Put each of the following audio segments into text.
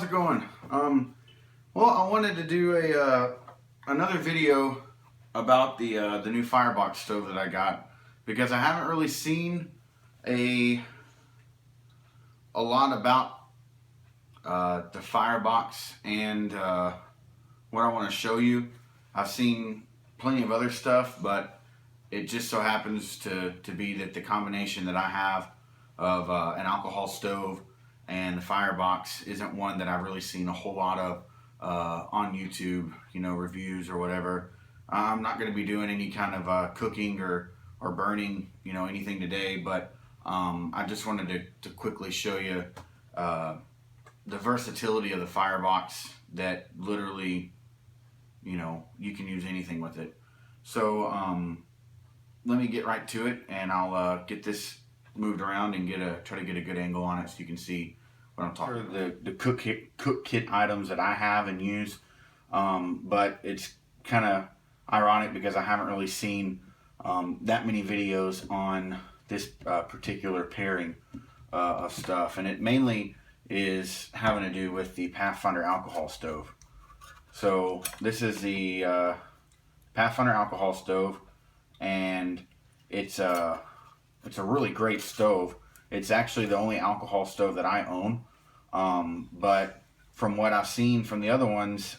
it going? Well, I wanted to do another video about the new Firebox stove that I got, because I haven't really seen a lot about the Firebox and what I want to show you. I've seen plenty of other stuff, but it just so happens to be that the combination that I have of an alcohol stove and the Firebox isn't one that I've really seen a whole lot of on YouTube, you know, reviews or whatever. I'm not going to be doing any kind of cooking or burning, you know, anything today, but I just wanted to quickly show you the versatility of the Firebox, that literally, you know, you can use anything with it. So let me get right to it, and I'll get this moved around and try to get a good angle on it so you can see what I'm talking about. The cook kit items that I have and use, but it's kind of ironic because I haven't really seen that many videos on this particular pairing of stuff, and it mainly is having to do with the Pathfinder Alcohol Stove. So this is the Pathfinder Alcohol Stove, and it's a really great stove. It's actually the only alcohol stove that I own, but from what I've seen from the other ones,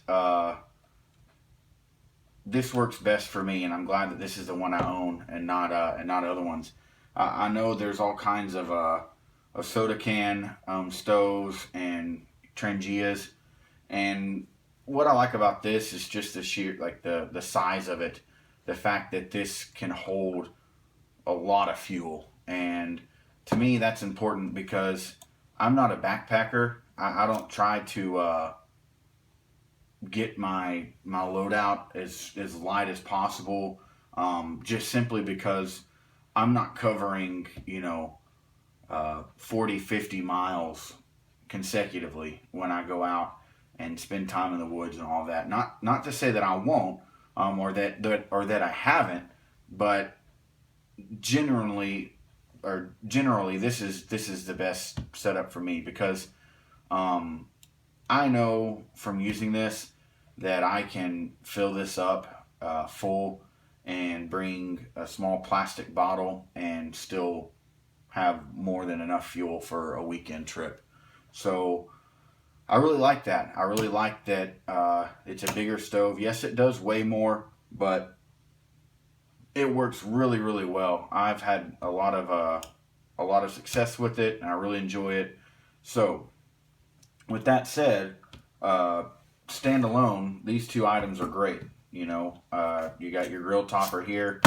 this works best for me, and I'm glad that this is the one I own and not other ones. I know there's all kinds of soda can stoves and Trangias, and what I like about this is just the sheer, like the size of it, the fact that this can hold a lot of fuel. And to me that's important because I'm not a backpacker. I don't try to get my loadout as light as possible, just simply because I'm not covering, you know, 40-50 miles consecutively when I go out and spend time in the woods and all that. Not to say that I won't, or that I haven't, but generally this is the best setup for me, because I know from using this that I can fill this up full and bring a small plastic bottle and still have more than enough fuel for a weekend trip. So I really like that. I really like that it's a bigger stove. Yes, it does weigh more, but it works really, really well. I've had a lot of success with it, and I really enjoy it. So with that said, standalone, these two items are great. You know, you got your grill topper here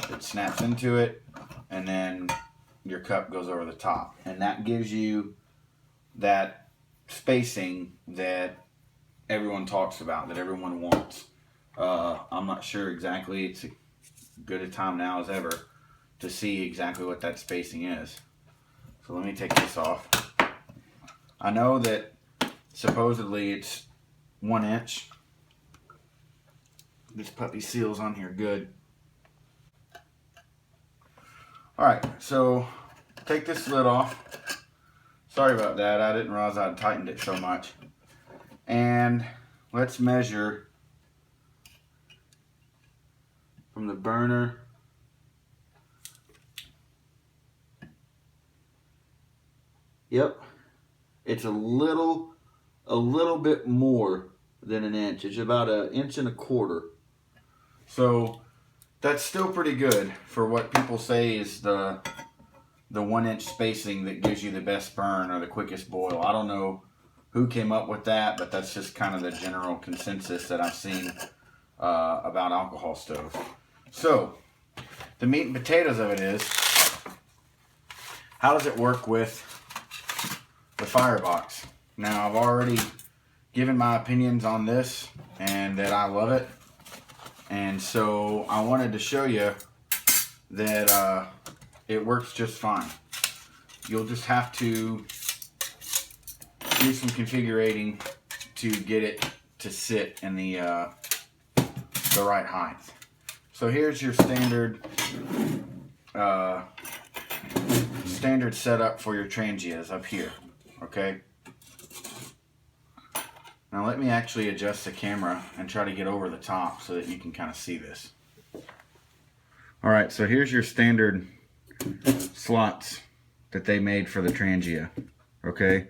that snaps into it, and then your cup goes over the top, and that gives you that spacing that everyone talks about, that everyone wants. I'm not sure exactly. It's as good a time now as ever to see exactly what that spacing is. So let me take this off. I know that supposedly it's 1 inch. This puppy seals on here good. Alright, so take this lid off. Sorry about that, I didn't realize I'd tightened it so much. And let's measure from the burner Yep, it's a little bit more than 1 inch. It's about 1.25 inches. So that's still pretty good for what people say is the 1 inch spacing that gives you the best burn or the quickest boil. I don't know who came up with that, but that's just kind of the general consensus that I've seen about alcohol stoves. So the meat and potatoes of it is, how does it work with the Firebox? Now, I've already given my opinions on this and that I love it, and so I wanted to show you that it works just fine. You'll just have to do some configuring to get it to sit in the right height. So here's your standard setup for your Trangias up here. Okay. Now let me actually adjust the camera and try to get over the top so that you can kind of see this. Alright, so here's your standard slots that they made for the Trangia. Okay?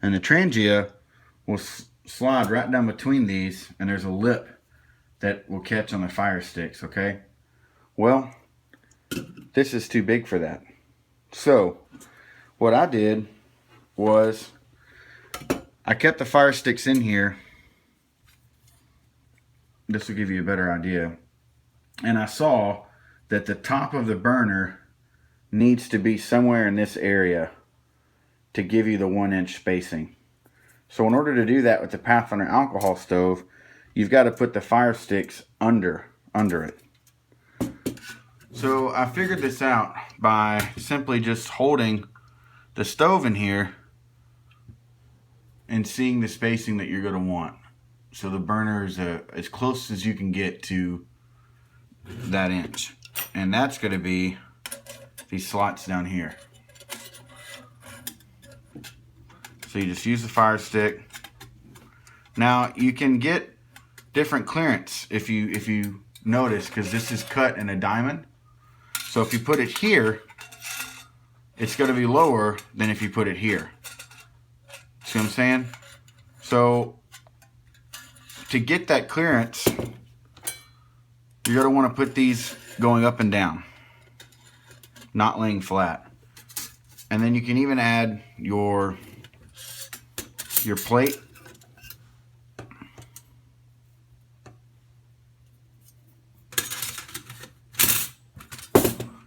And the Trangia will slide right down between these, and there's a lip that will catch on the fire sticks. Okay? Well, this is too big for that. So, what I did was I kept the fire sticks in here. This will give you a better idea. And I saw that the top of the burner needs to be somewhere in this area to give you the 1-inch spacing. So in order to do that with the Pathfinder Alcohol Stove, you've got to put the fire sticks under it. So I figured this out by simply just holding the stove in here and seeing the spacing that you're going to want. So the burner is as close as you can get to that inch. And that's going to be these slots down here. So you just use the fire stick. Now you can get different clearance if you notice, because this is cut in a diamond. So if you put it here, it's going to be lower than if you put it here. See what I'm saying? So to get that clearance, you're going to want to put these going up and down, not laying flat. And then you can even add your plate.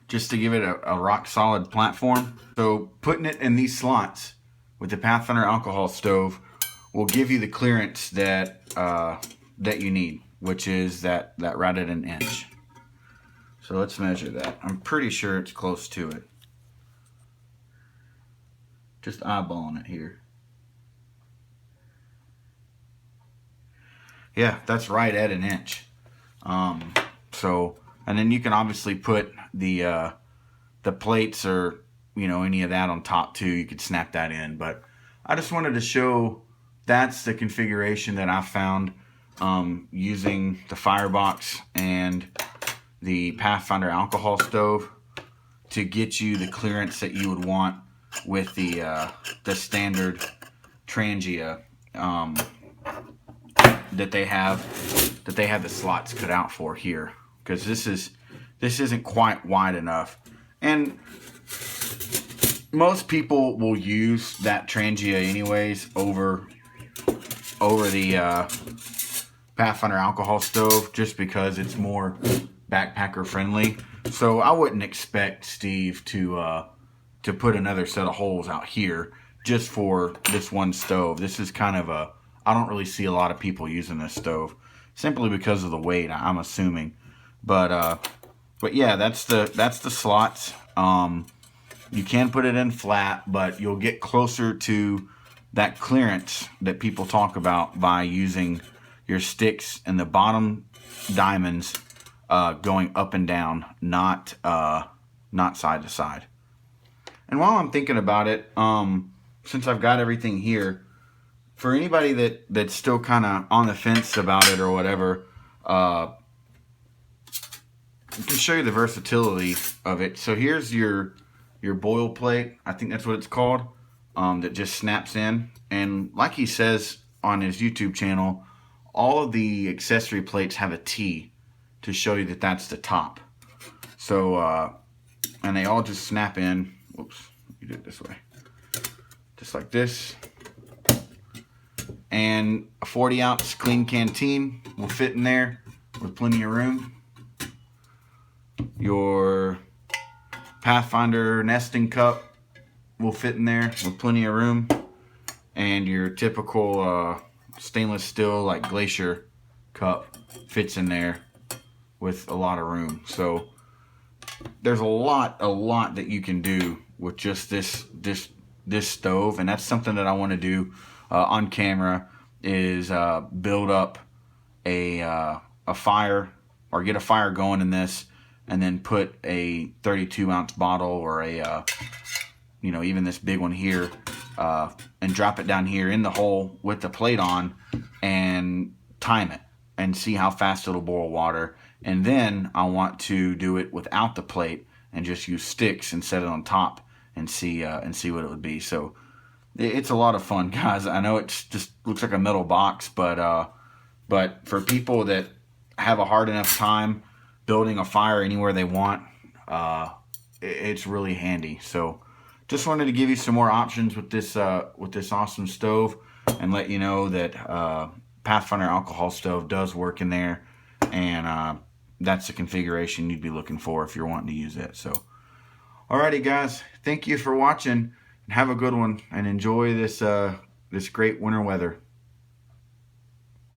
Just to give it a rock solid platform. So putting it in these slots with the Pathfinder Alcohol Stove will give you the clearance that that you need, which is that right at 1 inch. So let's measure that. I'm pretty sure it's close to it. Just eyeballing it here. Yeah, that's right at 1 inch. And then you can obviously put the plates or any of that on top too. You could snap that in, but I just wanted to show that's the configuration that I found using the Firebox and the Pathfinder Alcohol Stove to get you the clearance that you would want with the standard Trangia that they have the slots cut out for here, because this isn't quite wide enough. And most people will use that Trangia anyways over the Pathfinder Alcohol Stove, just because it's more backpacker friendly. So I wouldn't expect Steve to put another set of holes out here just for this one stove. This is kind of I don't really see a lot of people using this stove simply because of the weight, I'm assuming. But yeah, that's the slots. You can put it in flat, but you'll get closer to that clearance that people talk about by using your sticks and the bottom diamonds going up and down, not side to side. And while I'm thinking about it, since I've got everything here, for anybody that's still kind of on the fence about it or whatever, I can show you the versatility of it. So here's your boil plate. I think that's what it's called, that just snaps in. And like he says on his YouTube channel, all of the accessory plates have a T to show you that that's the top. So, and they all just snap in. Whoops, you do it this way. Just like this. And a 40-ounce clean canteen will fit in there with plenty of room. Your Pathfinder nesting cup will fit in there with plenty of room. And your typical stainless steel like glacier cup fits in there with a lot of room. So there's a lot that you can do with just this stove, and that's something that I want to do on camera, is build up a fire, or get a fire going in this, and then put a 32-ounce bottle or a even this big one here and drop it down here in the hole with the plate on and time it and see how fast it'll boil water. And then I want to do it without the plate and just use sticks and set it on top and see what it would be. So it's a lot of fun, guys. I know it just looks like a metal box, but for people that have a hard enough time building a fire anywhere they want, it's really handy. So just wanted to give you some more options with this awesome stove and let you know that Pathfinder Alcohol Stove does work in there, and that's the configuration you'd be looking for if you're wanting to use it. So alrighty, guys, thank you for watching, and have a good one, and enjoy this great winter weather.